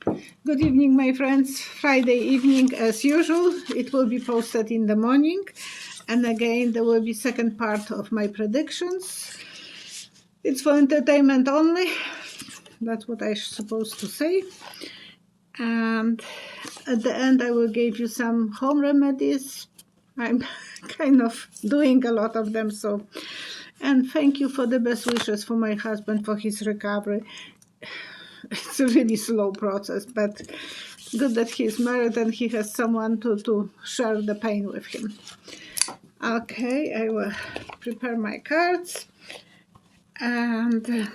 Good evening, my friends. Friday evening, as usual. It will be posted in the morning. And again, there will be second part of my predictions. It's for entertainment only. That's what I'm supposed to say. And at the end, I will give you some home remedies. I'm kind of doing a lot of them. And thank you for the best wishes for my husband for his recovery. It's a really slow process, but good that he's married and he has someone to share the pain with him. Okay, I will prepare my cards. And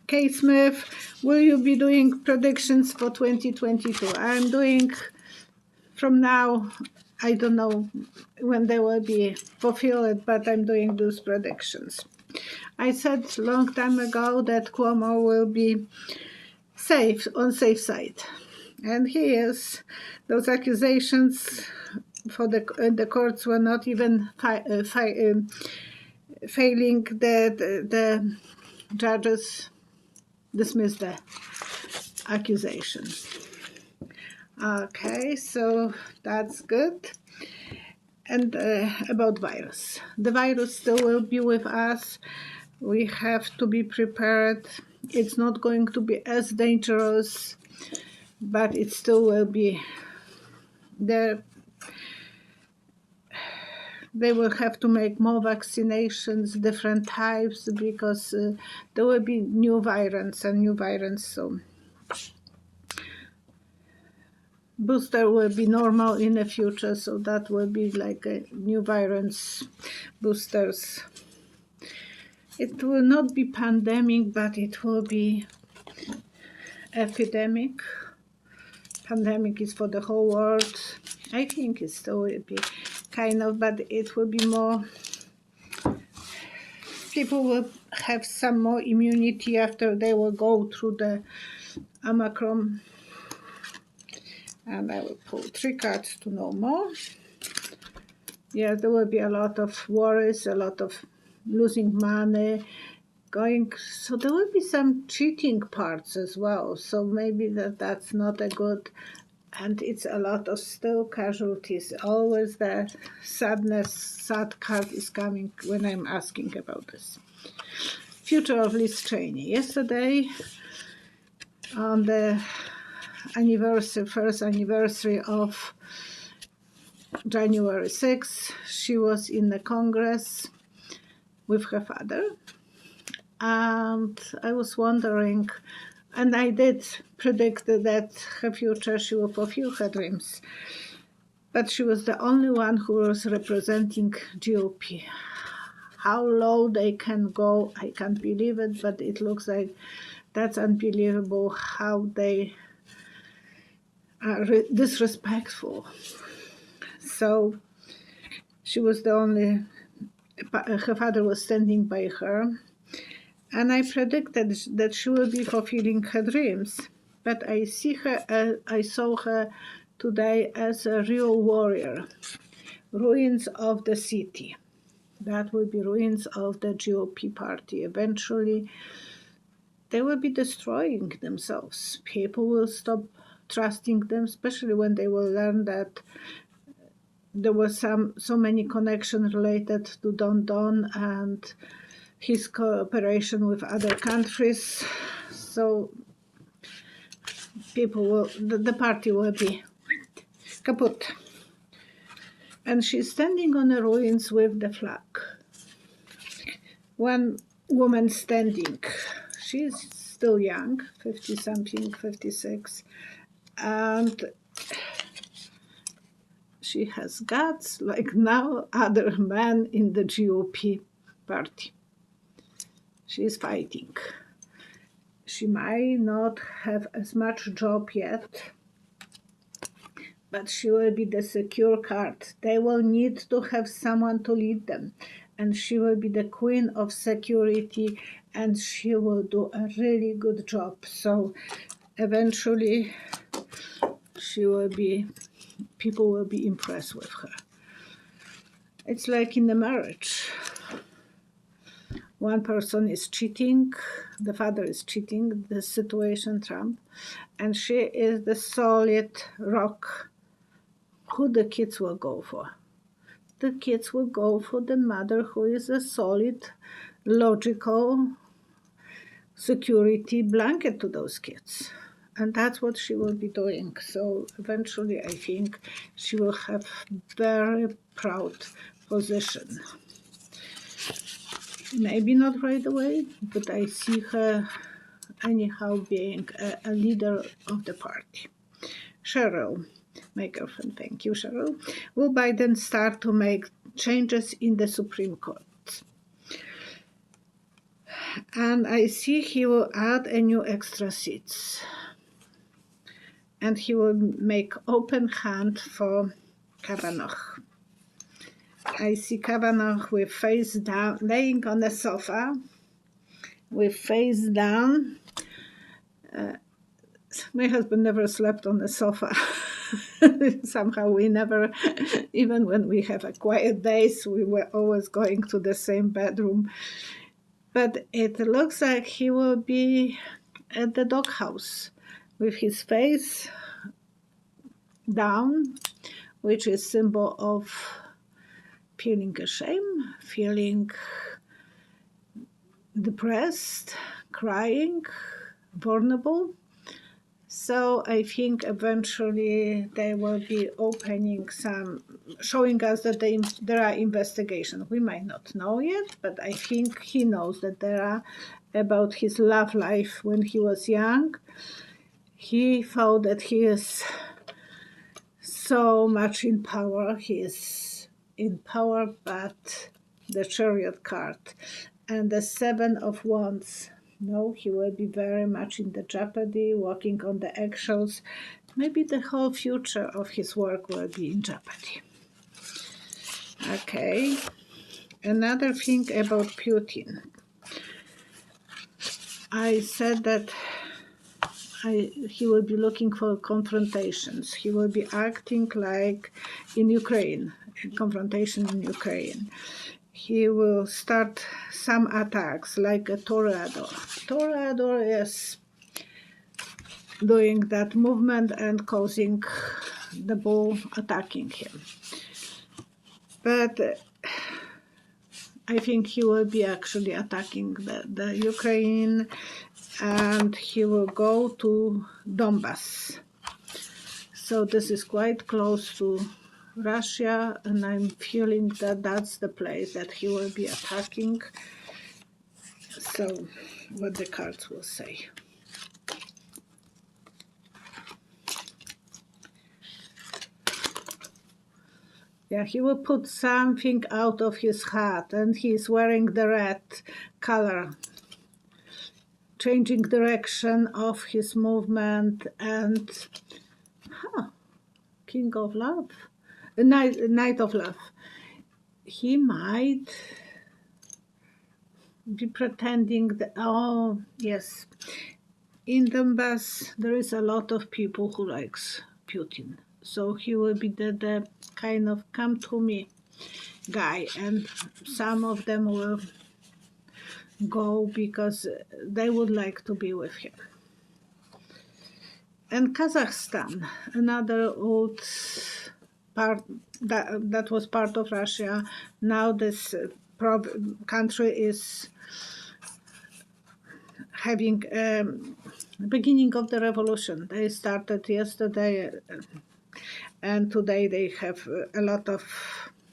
Kate Smith, will you be doing predictions for 2022? I'm doing from now. I don't know when they will be fulfilled, but I'm doing those predictions. I said a long time ago that Cuomo will be on safe side, and he is. Those accusations for the courts were not even failing. The judges dismissed the accusation. Okay, so that's good. And about virus. The virus still will be with us. We have to be prepared. It's not going to be as dangerous, but it still will be there. They will have to make more vaccinations, different types, because there will be new variants. So booster will be normal in the future, so that will be like a new variants, boosters. It will not be pandemic, but it will be epidemic. Pandemic is for the whole world. I think it still will be kind of, but it will be more. People will have some more immunity after they will go through the Omicron. And I will pull 3 cards to know more. Yeah, there will be a lot of worries, a lot of losing money, so there will be some cheating parts as well. So maybe that's not a good, and it's a lot of still casualties. Always that sad card is coming when I'm asking about this. Future of Liz Chaney. Yesterday, on the first anniversary of January 6th, she was in the Congress with her father, and I was wondering, and I did predict that her future, she will fulfill her dreams, but she was the only one who was representing GOP. How low they can go, I can't believe it, but it looks like that's unbelievable how they are disrespectful. So she was the only, her father was standing by her, and I predicted that she will be fulfilling her dreams. But I saw her today as a real warrior. Ruins of the city. That will be ruins of the GOP party. Eventually, they will be destroying themselves. People will stop trusting them, especially when they will learn that there was so many connections related to Don and his cooperation with other countries. So the party will be kaput. And she's standing on the ruins with the flag. One woman standing. She's still young, 50-something, 56. And she has guts like no other man in the GOP party. She is fighting. She might not have as much job yet, but she will be the secure card. They will need to have someone to lead them, and she will be the queen of security, and she will do a really good job. So eventually people will be impressed with her. It's like in the marriage. one person is cheating, the father is cheating, the situation, Trump, and she is the solid rock. Who the kids will go for? The kids will go for the mother who is a solid, logical security blanket to those kids. And that's what she will be doing. So eventually, I think she will have very proud position. Maybe not right away, but I see her anyhow being a leader of the party. Cheryl, my girlfriend, thank you, Cheryl. Will Biden start to make changes in the Supreme Court? And I see he will add a new extra seats. And he will make open hand for Kavanaugh. I see Kavanaugh with face down, laying on the sofa, with face down. My husband never slept on the sofa. Somehow we never, even when we have a quiet days, we were always going to the same bedroom. But it looks like he will be at the doghouse with his face down, which is symbol of feeling ashamed, feeling depressed, crying, vulnerable. So I think eventually they will be opening some, showing us that there are investigations. We might not know yet, but I think he knows that there are about his love life when he was young. He thought that he is so much in power. He is in power, but the Chariot card and the Seven of Wands. No, he will be very much in the jeopardy, walking on the eggshells. Maybe the whole future of his work will be in jeopardy. Okay, another thing about Putin. I said that he will be looking for confrontations. He will be acting like in Ukraine, confrontation in Ukraine. He will start some attacks like a tornado. Tornado is doing that movement and causing the bull attacking him. But I think he will be actually attacking the Ukraine, and he will go to Donbass. So this is quite close to Russia, and I'm feeling that that's the place that he will be attacking. So what the cards will say. Yeah, he will put something out of his hat, and he's wearing the red color, changing direction of his movement, and King of Love, Knight of Love. He might be pretending that, oh yes, in Donbass there is a lot of people who likes Putin. So he will be the kind of come to me guy, and some of them will go because they would like to be with him. And Kazakhstan, another old part that was part of Russia. Now this country is having beginning of the revolution. They started yesterday, and today they have a lot of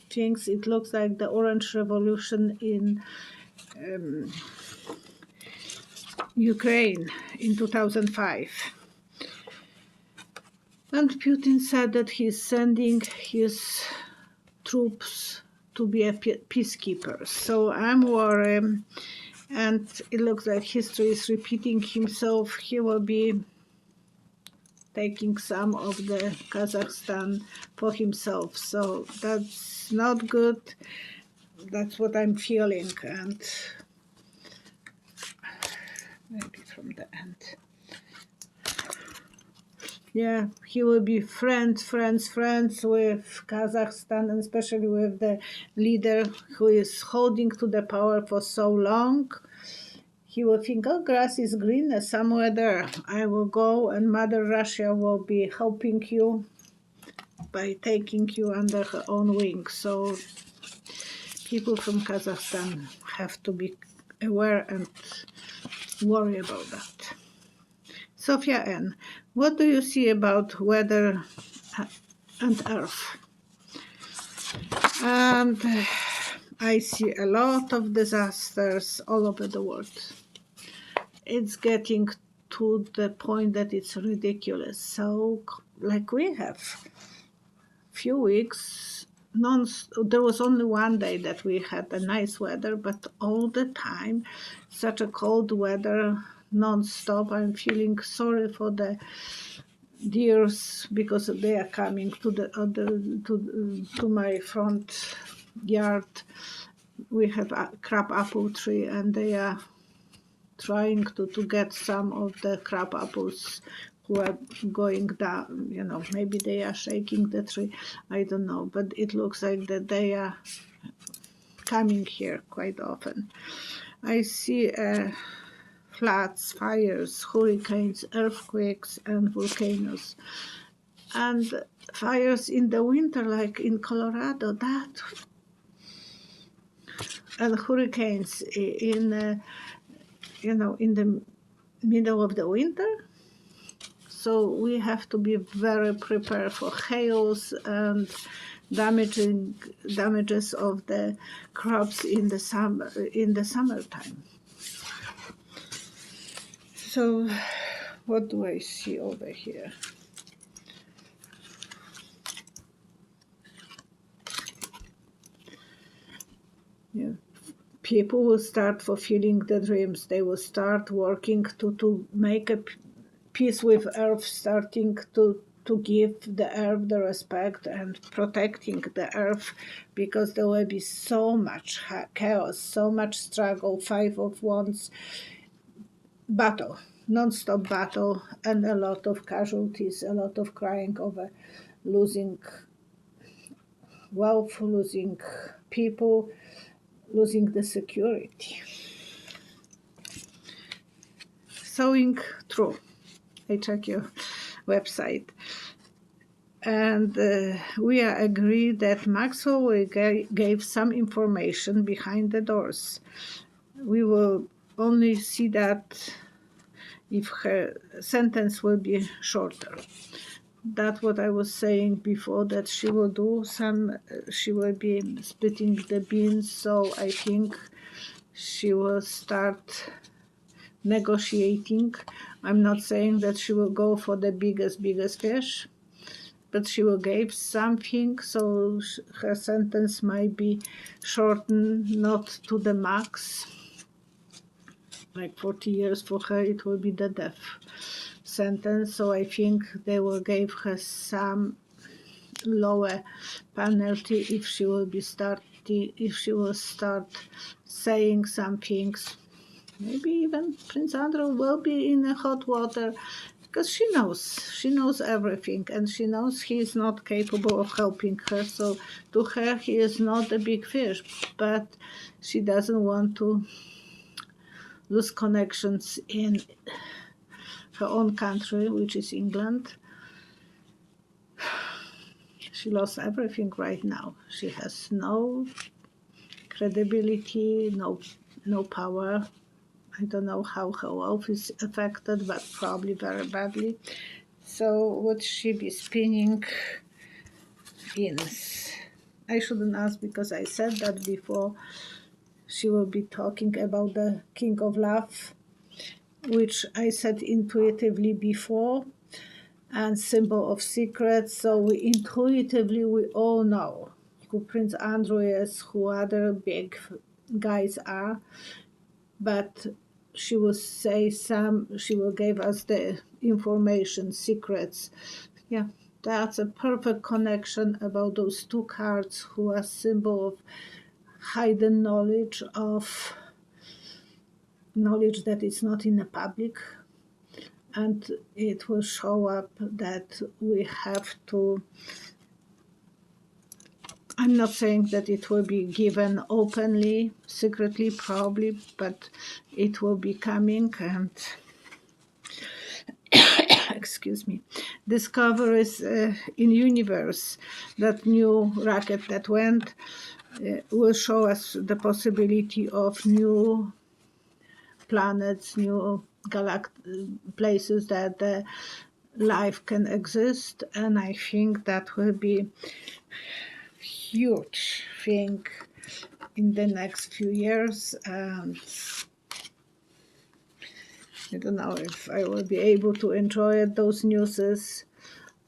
things. It looks like the Orange Revolution in Ukraine in 2005. And Putin said that he's sending his troops to be a peacekeepers. So I'm worried, and it looks like history is repeating himself. He will be taking some of the Kazakhstan for himself. So that's not good. That's what I'm feeling, and maybe from the end. Yeah, he will be friends with Kazakhstan, and especially with the leader who is holding to the power for so long. He will think, oh, grass is greener somewhere there. I will go, and Mother Russia will be helping you by taking you under her own wing. So people from Kazakhstan have to be aware and worry about that. Sophia N., what do you see about weather and earth? And I see a lot of disasters all over the world. It's getting to the point that it's ridiculous. So, like we have few weeks, there was only one day that we had a nice weather, but all the time, such a cold weather, non-stop. I'm feeling sorry for the deers because they are coming to to my front yard. We have a crab apple tree, and they are trying to get some of the crab apples who are going down. Maybe they are shaking the tree. I don't know, but it looks like that they are coming here quite often. I see floods, fires, hurricanes, earthquakes, and volcanoes. And fires in the winter, like in Colorado, and hurricanes in the middle of the winter. So we have to be very prepared for hails and damages of the crops in the summertime. So what do I see over here? Yeah. People will start fulfilling the dreams. They will start working to make a peace with earth, starting to give the earth the respect and protecting the earth, because there will be so much chaos, so much struggle, Five of Wands, battle, non-stop battle, and a lot of casualties, a lot of crying over losing wealth, losing people, losing the security. Sewing through. I check your website. And we are agreed that Maxwell gave some information behind the doors. We will only see that if her sentence will be shorter. That's what I was saying before, that she will be splitting the beans, so I think she will start negotiating. I'm not saying that she will go for the biggest fish, but she will give something, so her sentence might be shortened, not to the max. Like 40 years for her, it will be the death sentence. So I think they will give her some lower penalty if she will start saying some things. Maybe even Prince Andrew will be in hot water, because she knows everything, and she knows he is not capable of helping her. So to her, he is not a big fish, but she doesn't want to lose connections in her own country, which is England. She lost everything right now. She has no credibility, no power. I don't know how her wealth is affected, but probably very badly. So would she be spinning beans? I shouldn't ask, because I said that before. She will be talking about the King of Love, which I said intuitively before, and symbol of secrets. So we all know who Prince Andrew is, who other big guys are, but she will give us the information, secrets. Yeah, that's a perfect connection about those two cards, who are symbol of hidden knowledge, of knowledge that is not in the public, and it will show up that we have to. I'm not saying that it will be given openly, secretly, probably, but it will be coming. And excuse me, discoveries in universe, that new rocket that went, will show us the possibility of new planets, new places that life can exist, and I think that will be huge thing in the next few years. And I don't know if I will be able to enjoy those newses.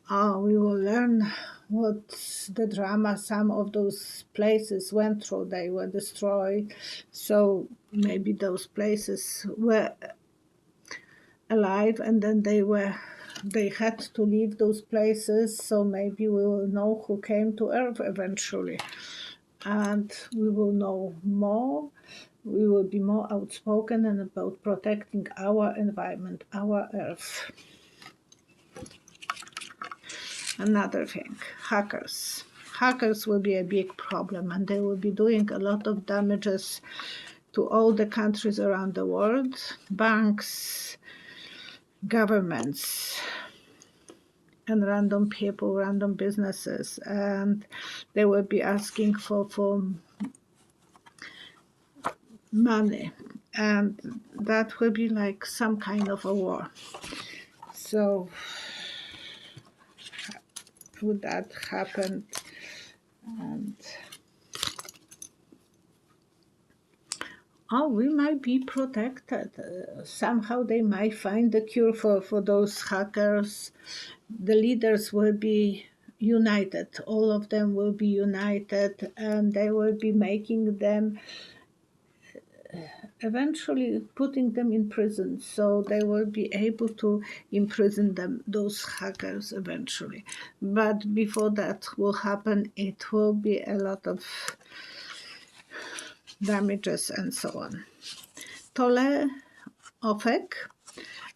We will learn what the drama some of those places went through. They were destroyed, so maybe those places were alive and then they had to leave those places, so maybe we will know who came to Earth eventually, and we will know more. We will be more outspoken and about protecting our environment, our Earth. Another thing, hackers. Hackers will be a big problem, and they will be doing a lot of damages to all the countries around the world, banks, governments, and random people, random businesses, and they will be asking for money, and that will be like some kind of a war. So would that happen? And we might be protected. Somehow they might find the cure for those hackers. The leaders will be united. All of them will be united, and they will be making them, eventually putting them in prison. So they will be able to imprison them, those hackers, eventually. But before that will happen, it will be a lot of damages and so on. Tole Ofek,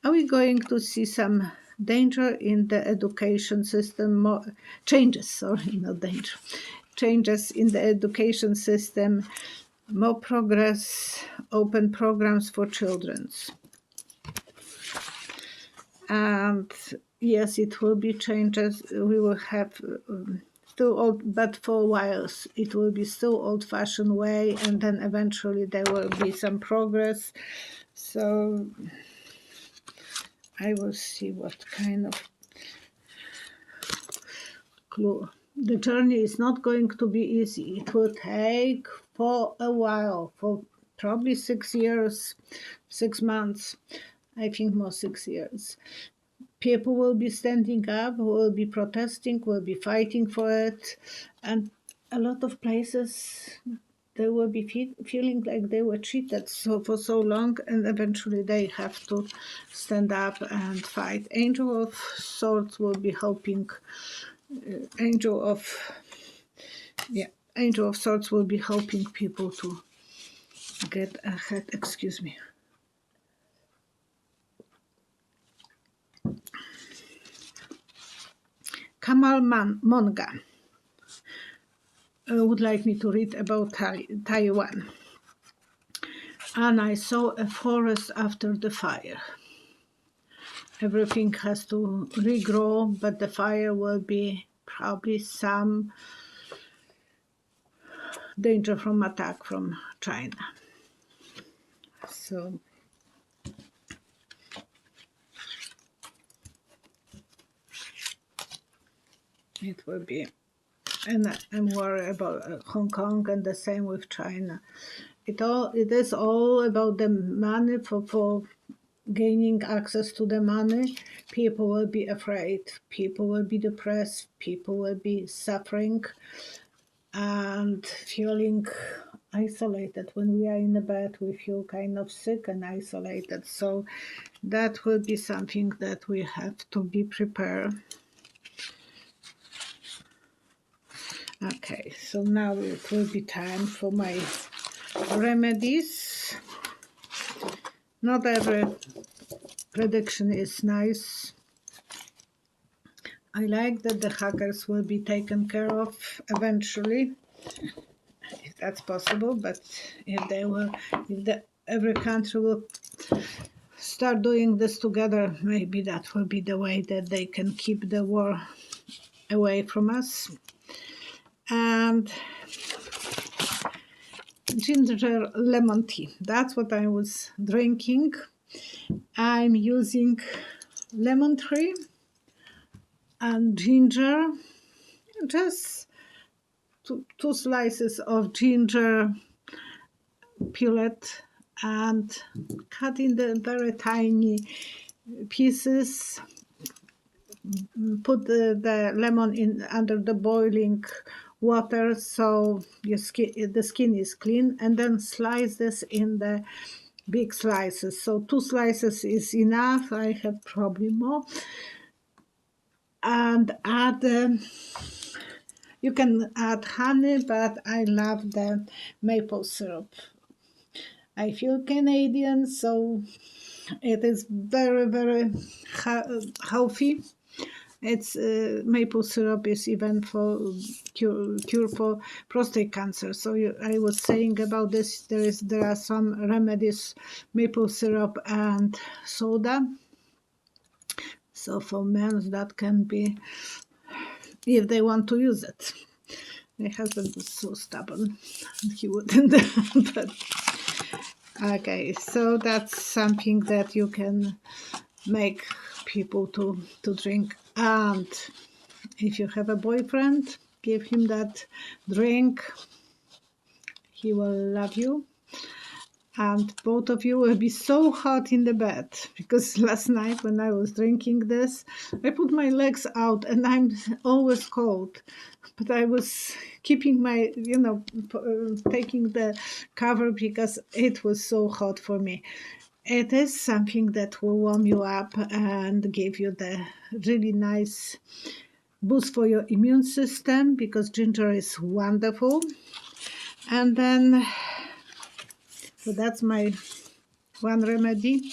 are we going to see some danger in the education system? Changes in the education system, more progress, open programs for children. And yes, it will be changes. We will have still old, but for a while it will be still old-fashioned way, and then eventually there will be some progress. So I will see what kind of clue. The journey is not going to be easy. It will take for a while, for probably 6 years, 6 months, I think more 6 years. People will be standing up, will be protesting, will be fighting for it, and a lot of places they will be feeling like they were cheated for so long, and eventually they have to stand up and fight. Angel of Swords will be helping. Angel of Swords will be helping people to get ahead. Excuse me. Kamal Monga would like me to read about Taiwan. And I saw a forest after the fire. Everything has to regrow, but the fire will be probably some danger from attack from China. So it will be, and I'm worried about Hong Kong, and the same with China. It is all about the money for gaining access to the money. People will be afraid, people will be depressed, people will be suffering and feeling isolated. When we are in the bed, we feel kind of sick and isolated. So that will be something that we have to be prepared. Okay, so now it will be time for my remedies. Not every prediction is nice. I like that the hackers will be taken care of eventually, if that's possible. But if every country will start doing this together, maybe that will be the way that they can keep the war away from us. And ginger lemon tea, that's what I was drinking. I'm using lemon tree and ginger, just two slices of ginger peeled and cut in the very tiny pieces. Put the lemon in under the boiling water so the skin is clean, and then slice this in the big slices. So 2 slices is enough. I have probably more. And add you can add honey, but I love the maple syrup. I feel Canadian, so it is very, very healthy. It's maple syrup is even for cure for prostate cancer. So I was saying about this. There are some remedies, maple syrup and soda. So for men that can be, if they want to use it. My husband was so stubborn, he wouldn't. But okay, so that's something that you can make people to drink. And if you have a boyfriend, give him that drink. He will love you. And both of you will be so hot in the bed, because last night when I was drinking this, I put my legs out and I'm always cold. But I was keeping my, taking the cover because it was so hot for me. It is something that will warm you up and give you the really nice boost for your immune system, because ginger is wonderful. And then, so that's my one remedy.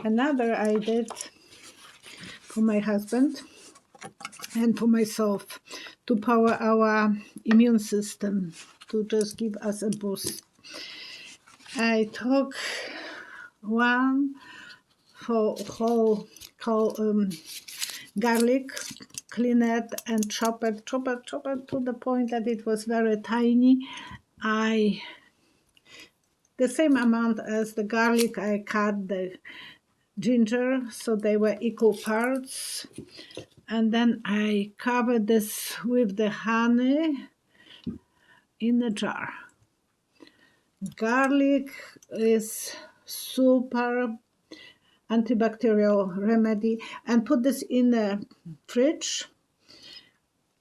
Another I did for my husband and for myself to power our immune system, to just give us a boost. I took one for whole garlic, clean it and chop it to the point that it was very tiny. The same amount as the garlic, I cut the ginger so they were equal parts, and then I covered this with the honey in a jar. Garlic is super antibacterial remedy, and put this in the fridge.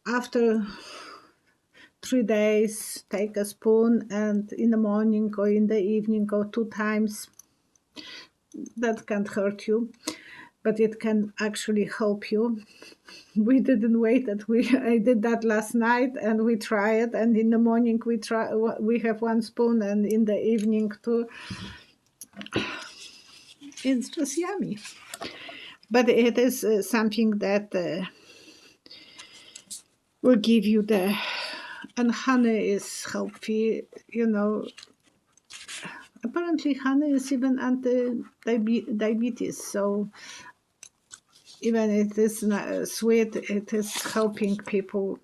After 3 days, take a spoon, and in the morning or in the evening or 2 times. That can't hurt you, but it can actually help you. We didn't wait I did that last night, and we try it, and in the morning we have 1 spoon, and in the evening 2. It's just yummy. But it is something that will give you and honey is healthy, Apparently honey is even anti-diabetes, so even if it is not sweet, it is helping people.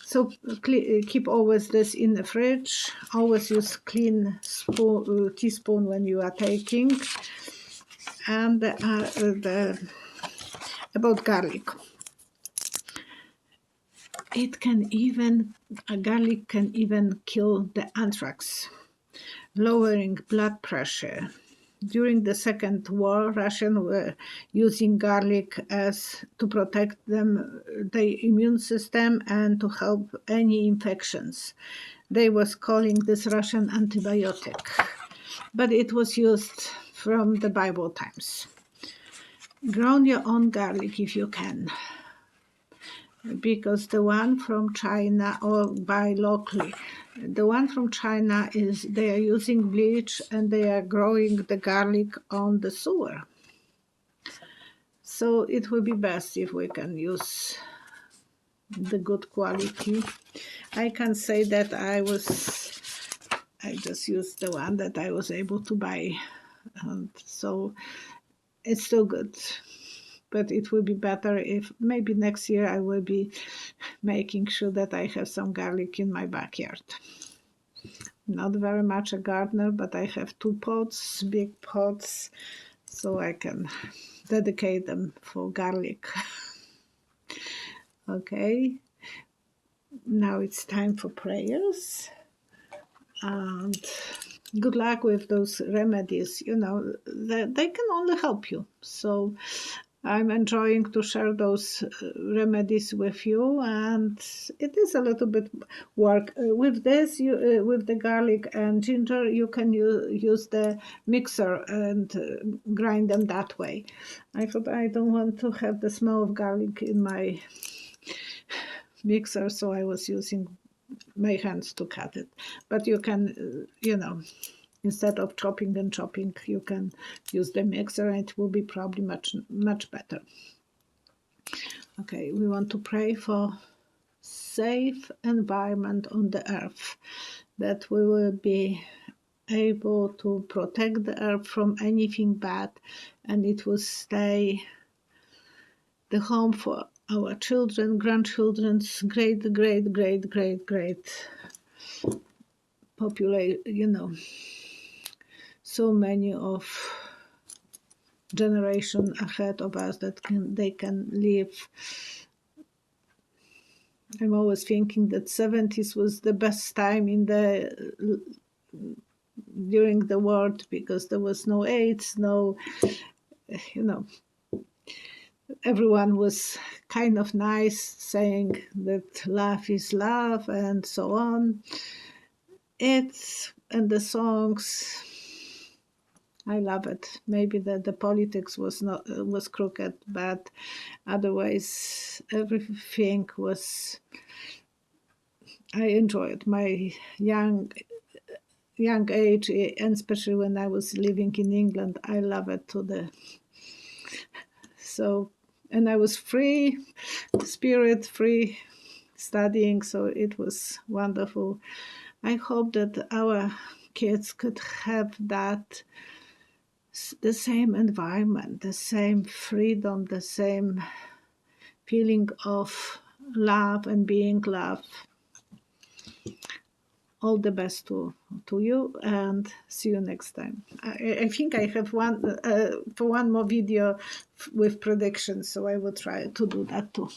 So keep always this in the fridge. Always use clean teaspoon when you are taking. And about garlic. Garlic can even kill the anthrax, lowering blood pressure. During the Second War, Russians were using garlic to protect their immune system and to help any infections. They was calling this Russian antibiotic, but it was used from the Bible times. Grow your own garlic if you can, because the one from China, or buy locally. The one from China they are using bleach, and they are growing the garlic on the sewer. So it will be best if we can use the good quality. I can say that I just used the one that I was able to buy, and so it's still good. But it will be better if maybe next year I will be making sure that I have some garlic in my backyard. Not very much a gardener, but I have 2 pots, big pots, so I can dedicate them for garlic. Okay, now it's time for prayers. And good luck with those remedies. They can only help you. So I'm enjoying to share those remedies with you, and it is a little bit work. With this, with the garlic and ginger, you can use the mixer and grind them that way. I thought I don't want to have the smell of garlic in my mixer, so I was using my hands to cut it. But you can, instead of chopping and chopping, you can use the mixer, and it will be probably much better. Okay, we want to pray for safe environment on the earth, that we will be able to protect the earth from anything bad, and it will stay the home for our children, grandchildren's great population, so many of generation ahead of us that they can live. I'm always thinking that 70s was the best time during the world, because there was no AIDS, everyone was kind of nice, saying that love is love and so on. And the songs, I love it. Maybe the politics was crooked, but otherwise everything was. I enjoyed my young age, and especially when I was living in England. I love it and I was free, spirit free, studying, so it was wonderful. I hope that our kids could have the same environment, the same freedom, the same feeling of love and being loved. All the best to you, and see you next time. I think I have one more video with predictions, so I will try to do that too.